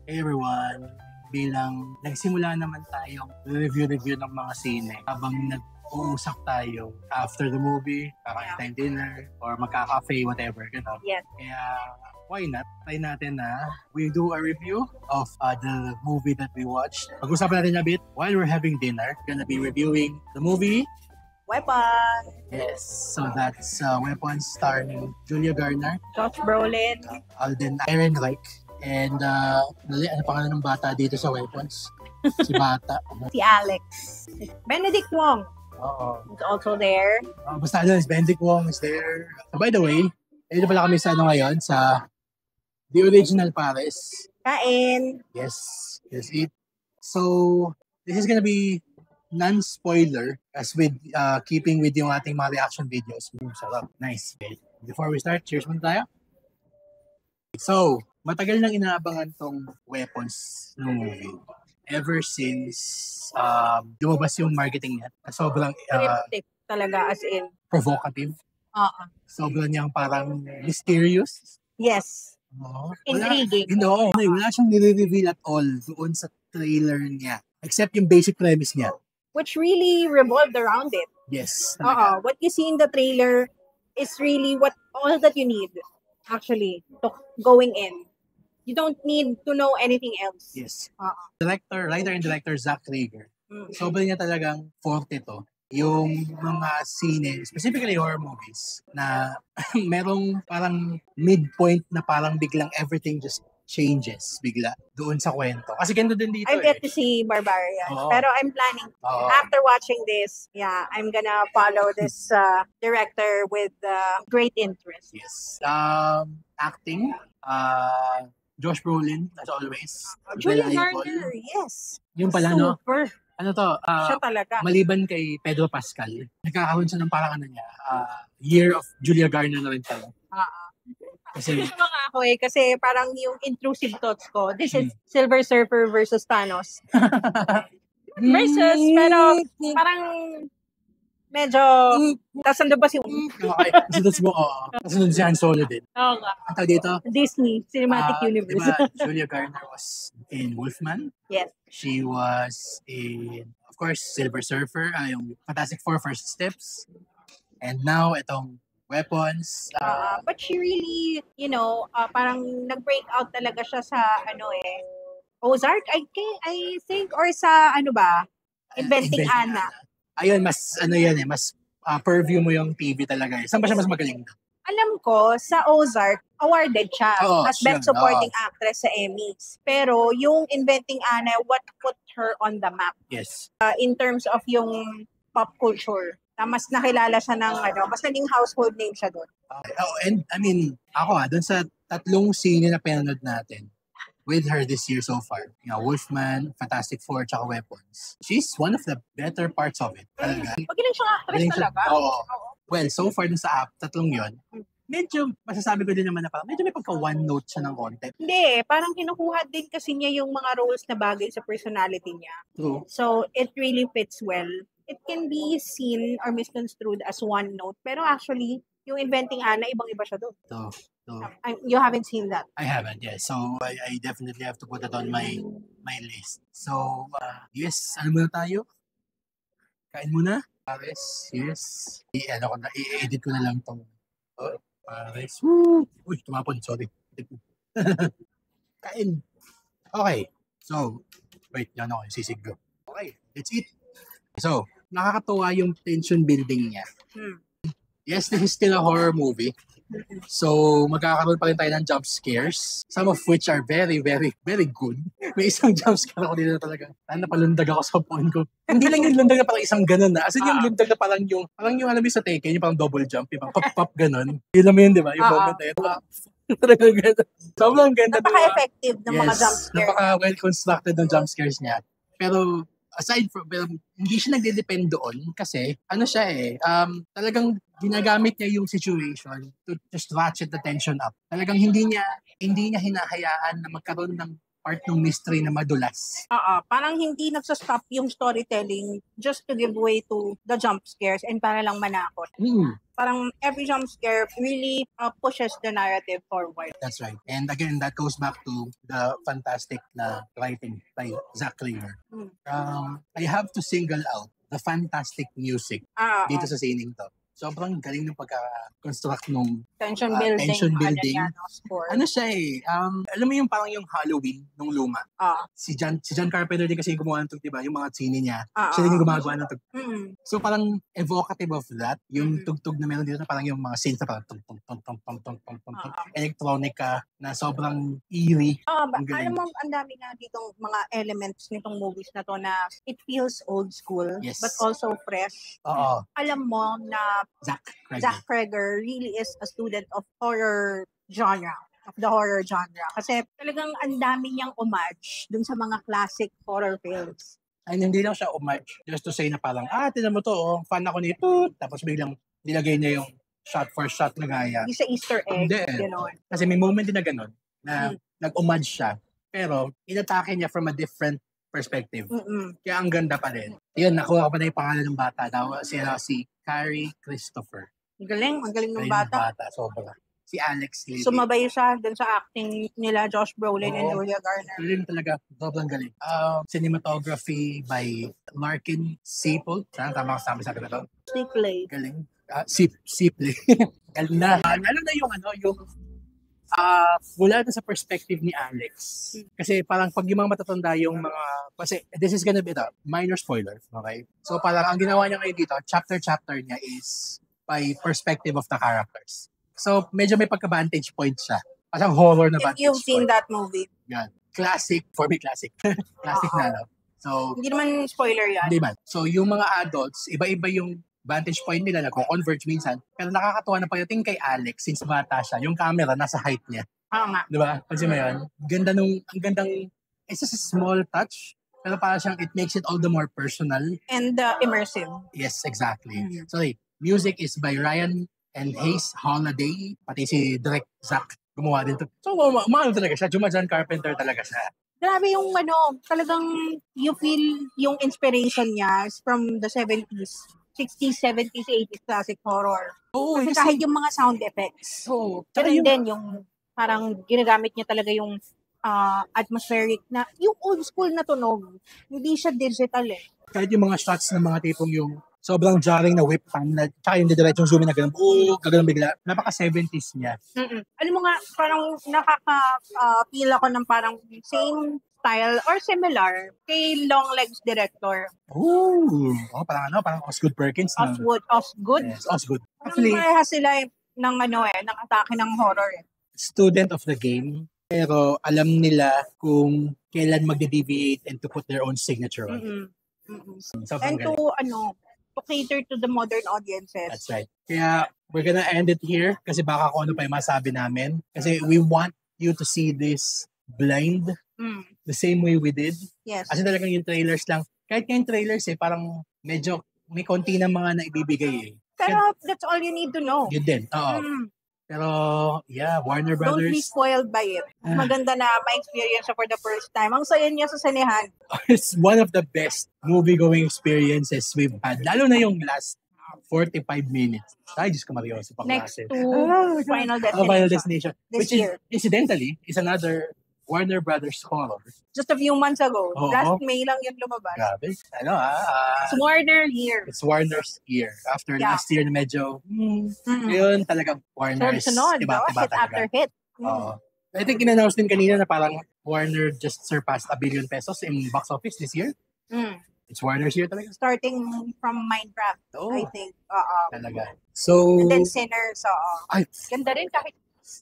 Hey everyone, bilang nagsimula naman tayong review ng mga sine habang nag-uusap tayo after the movie, kakain tayong dinner, or magka-cafe, whatever, gano'n. Yes. Kaya why not? Try natin na we do a review of the movie that we watched. Pag-usapan natin a bit while we're having dinner. We're gonna be reviewing the movie Weapon. Yes, so that's Weapons starring Julia Garner, Josh Brolin. Alden Ehrenreich, and ano pangalan ng bata dito sa Weapons? Si Bata. Si Alex. Benedict Wong. Oo. Is also there. Basta is Benedict Wong is there. By the way, dito pala kami sa ngayon sa The Original Paris. Kain. Yes, it. So, this is gonna be non-spoiler as with keeping with yung ating mga reaction videos. Sarap. Nice. Okay. Before we start, cheers muna tayo. So, matagal nang inaabangan tong Weapons ng movie. Ever since lumabas yung marketing niya. Sobrang Cryptic talaga as in. Provocative. Sobrang niyang parang mysterious. Yes. Intriguing. Wala siyang nire-reveal at all doon sa trailer niya. Except yung basic premise niya. Which really revolved around it. Yes. What you see in the trailer is really all that you need, actually, to going in. You don't need to know anything else. Yes. Writer and director Zach Krieger. Sobrang niya talagang forte to. Yung mga sine, specifically horror movies, na merong parang midpoint na parang biglang everything just changes bigla doon sa kwento. Kasi ganito din dito. I get to see Barbarian. Pero I'm planning, after watching this, I'm gonna follow this director with great interest. Yes. Acting, Josh Brolin, as always. Julia Garner, yes. Yung pala, super. Ano to? Siya talaga. Maliban kay Pedro Pascal, nagkakaroon siya ng parang Year of Julia Garner na rin tayo. Kasi ako kasi parang yung intrusive thoughts ko, this is Silver Surfer versus Thanos. Pero parang medyo, kasando ba si Okay, kasunod si Han Solo din. Oo nga. Ang tawag dito? Disney Cinematic Universe. Diba, Julia Garner was in Wolfman. Yes. She was in, of course, Silver Surfer, yung Fantastic Four First Steps. And now, itong Weapons. But she really, parang nag-break out talaga siya sa, Ozark, I think, or sa, Inventing Anna. Ayun, mas, mas purview mo yung TV talaga. Saan ba siya mas magaling? Alam ko, sa Ozark, awarded siya as Best Supporting Actress sa Emmys. Pero yung Inventing Anna, what put her on the map? Yes. In terms of yung pop culture. Na mas nakilala siya ng mas naging household name siya doon. And I mean, ako doon sa tatlong sine na pinanood natin with her this year so far, Wolfman, Fantastic Four, tsaka Weapons. She's one of the better parts of it. Magaling siyang actress talaga. Well, so far dun sa tatlong yon, medyo, masasabi ko din naman na parang medyo may pagka one note siya ng konti. Hindi, parang kinukuha din kasi niya yung mga roles na bagay sa personality niya. True. So, it really fits well. It can be seen or misconstrued as one note. Pero actually, yung Inventing Anna, ibang-iba siya doon. So, you haven't seen that? I haven't, yes. So, I definitely have to put that on my list. So, yes, ano muna tayo? Kain muna? Paris, yes. I-edit ko na lang itong Paris. Uy, tumapon, sorry. Kain. Okay. So, wait, yan ako, sisig ko. Okay, let's eat. So, nakakatuwa yung tension building niya. Yes, this is still a horror movie. So, magkakaroon pa rin tayo ng jump scares. Some of which are very, very, very good. May isang jump scare ako dito talaga. Napalundag ako sa phone ko. Hindi lang yung lundag na parang isang ganun na. As in yung lundag na parang yung alam mo sa Tekken, yung parang double jump, yung parang pop-pop ganun. Yun naman yun, di ba? Yung moment na yun. Talagang ganda. Sobrang ganda. Napaka-effective ng mga jump scares. Napaka-well-constructed ng jump scares niya. Pero, aside from, hindi siya nagde-depend doon kasi, talagang ginagamit niya yung situation to just ratchet the tension up. Talagang hindi niya hinahayaan na magkaroon ng part ng mystery na madulas. Parang hindi nagsastop yung storytelling just to give way to the jump scares and para lang manakot. Parang every jump scare really pushes the narrative forward. That's right. And again, that goes back to the fantastic na writing by Zach Cleaver. I have to single out the fantastic music dito sa sining to. Sobrang galing ng pagka-construct nung tension building. Score. Ano siya eh, alam mo yung parang yung Halloween nung luma. Si John Carpenter din kasi yung gumawa ng tug, diba? Yung mga sine niya. Siya din yung gumagawa ng tug. So parang evocative of that, yung tugtog na meron dito na parang yung mga scenes na parang electronica na sobrang eerie. Alam mo, ang dami nga ditong mga elements nitong movies na to na it feels old school, but also fresh. Alam mo na Zach Cregger really is a student of horror genre, of the horror genre. Kasi talagang ang dami niyang homage dun sa mga classic horror films. And hindi lang siya homage, just to say na parang, tinan mo to, fan ako nito, tapos biglang nilagay niya yung shot for shot na gaya. Hindi sa Easter egg, gano'n. Kasi may moment din na gano'n, na nag-homage siya, pero inatake niya from a different perspective. Kaya ang ganda pa rin. Yun, nakuha ko pa na yung pangalan ng bata. Si Carrie Christopher. Ang galing ng bata. Sobra. Si Alex Levy. Sumabay siya dun sa acting nila Josh Brolin and Julia Garner. Galing talaga. Sobrang galing. Cinematography by Larkin Sipol. Tama ka sa akin na to. Sipley. Galing. Sipley. Galing na. Lalo na yung mula na sa perspective ni Alex. Kasi parang pag yung mga matatanda yung mga, kasi this is gonna be the minor spoiler, okay? So parang ang ginawa niya ngayon dito, chapter niya is by perspective of the characters. So medyo may pagka-vantage point siya. Parang horror na vantage point. If you've seen that movie. Yan. Classic, for me classic. Classic na, no? So, hindi naman spoiler yan. Hindi man. So yung mga adults, iba-iba yung vantage point nila, nagko-converge minsan. Pero nakakatuwa na pagdating kay Alex, since bata siya, yung camera nasa height niya. Nga. Diba? Kasi mo yun, ang gandang, it's just a small touch, pero parang siyang, it makes it all the more personal. And immersive. Yes, exactly. Sorry, music is by Ryan and Hayes Holiday, pati si Direct Zach gumawa din to. So, mahal talaga siya. John Carpenter talaga siya. Grabe yung talagang you feel yung inspiration niya from the 70s. 60s, 70s, 80s classic horror. Kasi kahit yung mga sound effects. Pero din yung parang ginagamit niya talaga yung atmospheric na, yung old school na tunog. Hindi siya digital eh. Kahit yung mga shots ng mga tipong yung sobrang jarring na whip pan, na tsaka yung didiretsong zoom na gano'n, gano'n bigla. Napaka-70s niya. Alam mo nga, parang nakaka-feel ako ng parang same style or similar kay Longlegs director. Parang Osgood Perkins. Osgood? Yes, Osgood. Actually, parehas sila ng ng atake ng horror. Student of the game, pero alam nila kung kailan magde-deviate and to put their own signature on it. And to cater to the modern audiences. That's right. Kaya we're gonna end it here kasi baka kung ano pa yung masabi namin. Kasi we want you to see this blind the same way we did. Yes. Kasi talagang yung trailers lang. Kahit yung trailers medyo may konti na mga naibibigay eh. Pero that's all you need to know. Yun din. Pero Warner Brothers. Don't be spoiled by it. Maganda na ma-experience for the first time. Ang saya niya sa sinehan. It's one of the best movie-going experiences we've had. Lalo na yung last 45 minutes. Ay, Diyos ko Marioso. Next to Final Destination. Final Destination. Which is, incidentally, is another Warner Brothers horror. Just a few months ago. Last May lang yun lumabas. Grabe. It's Warner year. It's Warner's year. After last year na medyo, yun talaga Warner's. Sunod, Diba hit after hit. I think in-announce din kanina na parang Warner just surpassed $1 billion in box office this year. It's Warner's year talaga. Starting from Minecraft, I think. Talaga. So, and then Sinners. Ganda rin kahit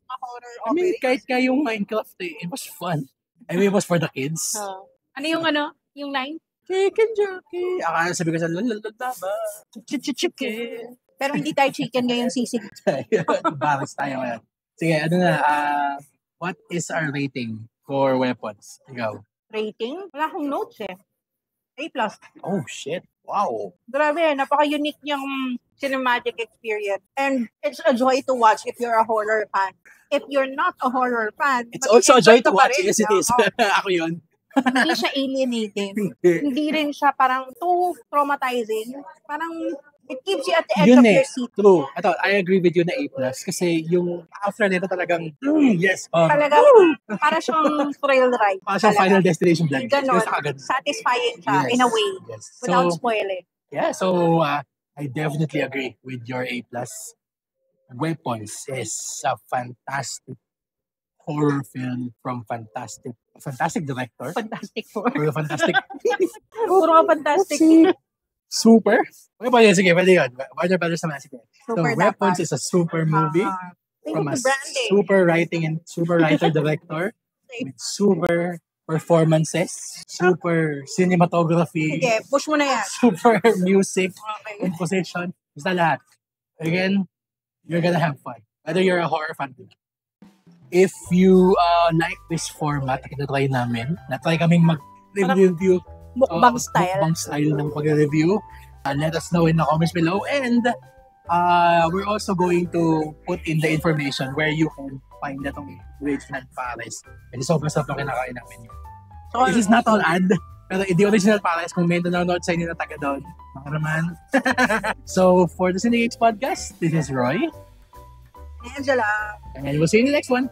horror. I mean, kahit yung Minecraft, it was fun. I mean, it was for the kids. Ano yung yung 9? Chicken jockey. Akala sabi ko sa lalalaba. Chicken. Pero hindi tayo chicken ngayon, sisig. Baris tayo ngayon. Sige, what is our rating for weapons? Ikaw. Rating? Wala akong notes eh. A+. Oh, shit. Wow. Grabe, napaka-unique niyang cinematic experience. And it's a joy to watch if you're a horror fan. If you're not a horror fan, it's also a joy to watch. Rin, yes, it is. Ako yun. Hindi siya alienating. Hindi rin siya parang too traumatizing. Parang it keeps you at the edge of your seat. True. I agree with you na A+. Kasi yung after nito talagang, yes. Talagang, para siyang thrill ride. Para siyang Final Destination blank. Ganon. Satisfying siya in a way. Yes. Without spoiling. Yeah, so I definitely agree with your A+. Weapons is a fantastic horror film from fantastic director. Fantastic Four. Or fantastic. Puro fantastic. Super? Okay pa yun. Sige, pwede yun. Warner Brothers naman. Sige. So, Super Weapons is a super movie from a super writing and super writer-director with super performances, super cinematography. Sige, push mo na yan. Super music, composition. Basta lahat. Again, you're gonna have fun. Whether you're a horror fan. If you like this format, na-try namin. Na-try kaming mag-review mukbang style. Mukbang style ng pag-review. Let us know in the comments below. And we're also going to put in the information where you can find itong original Pares. Kasi sobrang sarap ng kinakain namin yun. So, this is not all ad. Pero the original Pares, kung may nanonood sa inyo na taga doon, mga naman. So, for the Cinegates Podcast, this is Roy. Angela. And we'll see you in the next one.